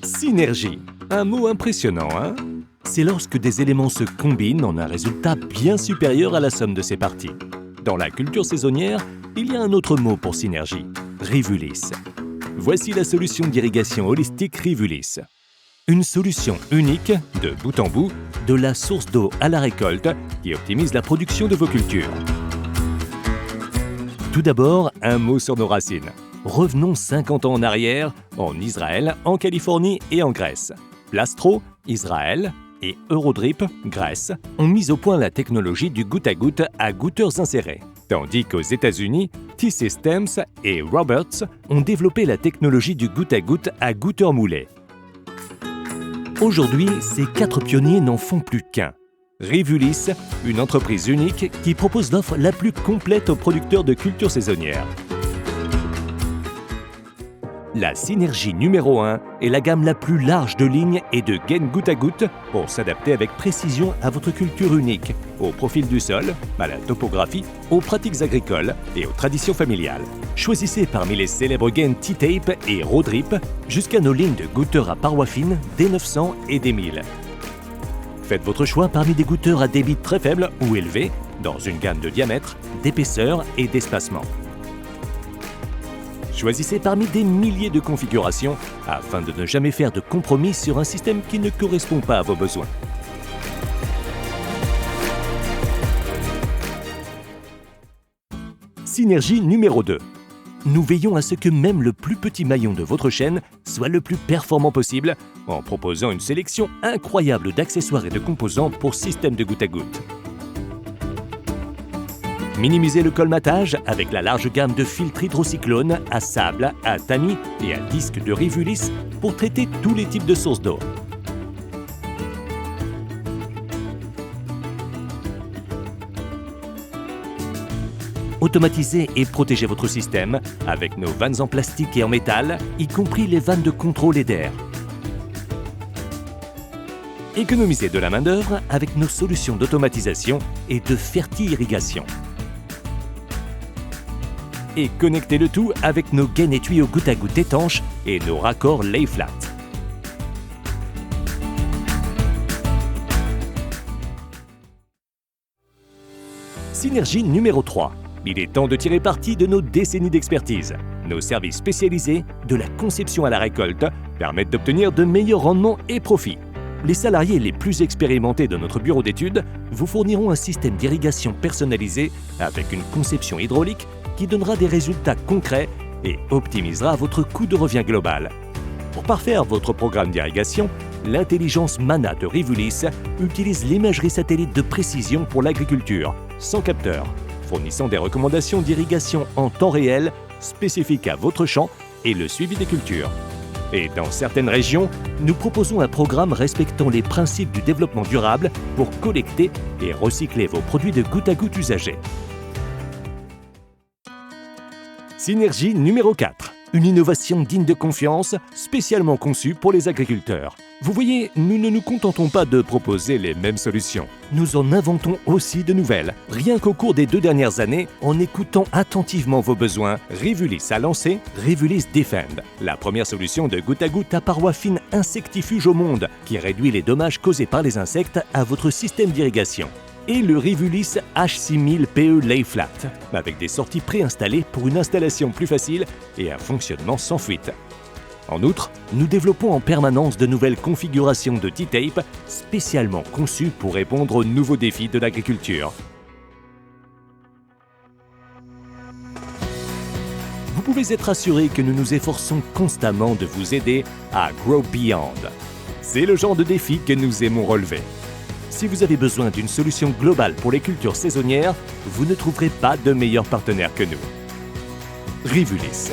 Synergie. Un mot impressionnant, hein? C'est lorsque des éléments se combinent en un résultat bien supérieur à la somme de ses parties. Dans la culture saisonnière, il y a un autre mot pour synergie, Rivulis. Voici la solution d'irrigation holistique Rivulis. Une solution unique, de bout en bout, de la source d'eau à la récolte qui optimise la production de vos cultures. Tout d'abord, un mot sur nos racines. Revenons 50 ans en arrière, en Israël, en Californie et en Grèce. Plastro, Israël, et Eurodrip, Grèce, ont mis au point la technologie du goutte à gouteurs insérés. Tandis qu'aux États-Unis, T-Systems et Roberts ont développé la technologie du goutte à gouteurs moulés. Aujourd'hui, ces 4 pionniers n'en font plus qu'un. Rivulis, une entreprise unique qui propose l'offre la plus complète aux producteurs de cultures saisonnières. La synergie numéro 1 est la gamme la plus large de lignes et de gaines goutte à goutte pour s'adapter avec précision à votre culture unique, au profil du sol, à la topographie, aux pratiques agricoles et aux traditions familiales. Choisissez parmi les célèbres gaines T-Tape et Rodrip jusqu'à nos lignes de gouteurs à parois fines D900 et D1000. Faites votre choix parmi des gouteurs à débit très faible ou élevé, dans une gamme de diamètre, d'épaisseur et d'espacement. Choisissez parmi des milliers de configurations afin de ne jamais faire de compromis sur un système qui ne correspond pas à vos besoins. Synergie numéro 2. Nous veillons à ce que même le plus petit maillon de votre chaîne soit le plus performant possible en proposant une sélection incroyable d'accessoires et de composants pour système de goutte à goutte. Minimisez le colmatage avec la large gamme de filtres hydrocyclone à sable, à tamis et à disque de Rivulis pour traiter tous les types de sources d'eau. Automatisez et protégez votre système avec nos vannes en plastique et en métal, y compris les vannes de contrôle et d'air. Économisez de la main-d'œuvre avec nos solutions d'automatisation et de ferti-irrigation. Et connectez le tout avec nos gaines et tuyaux goutte à goutte étanches et nos raccords lay flat. Synergie numéro 3. Il est temps de tirer parti de nos décennies d'expertise. Nos services spécialisés, de la conception à la récolte, permettent d'obtenir de meilleurs rendements et profits. Les salariés les plus expérimentés de notre bureau d'études vous fourniront un système d'irrigation personnalisé avec une conception hydraulique qui donnera des résultats concrets et optimisera votre coût de revient global. Pour parfaire votre programme d'irrigation, l'intelligence Mana de Rivulis utilise l'imagerie satellite de précision pour l'agriculture, sans capteur, fournissant des recommandations d'irrigation en temps réel spécifiques à votre champ et le suivi des cultures. Et dans certaines régions, nous proposons un programme respectant les principes du développement durable pour collecter et recycler vos produits de goutte à goutte usagés. Synergie numéro 4. Une innovation digne de confiance, spécialement conçue pour les agriculteurs. Vous voyez, nous ne nous contentons pas de proposer les mêmes solutions. Nous en inventons aussi de nouvelles. Rien qu'au cours des 2 dernières années, en écoutant attentivement vos besoins, Rivulis a lancé Rivulis Defend, la première solution de goutte à parois fines insectifuge au monde, qui réduit les dommages causés par les insectes à votre système d'irrigation. Et le Rivulis H6000 PE Lay Flat, avec des sorties préinstallées pour une installation plus facile et un fonctionnement sans fuite. En outre, nous développons en permanence de nouvelles configurations de T-Tape spécialement conçues pour répondre aux nouveaux défis de l'agriculture. Vous pouvez être assuré que nous nous efforçons constamment de vous aider à Grow Beyond. C'est le genre de défi que nous aimons relever. Si vous avez besoin d'une solution globale pour les cultures saisonnières, vous ne trouverez pas de meilleur partenaire que nous. Rivulis.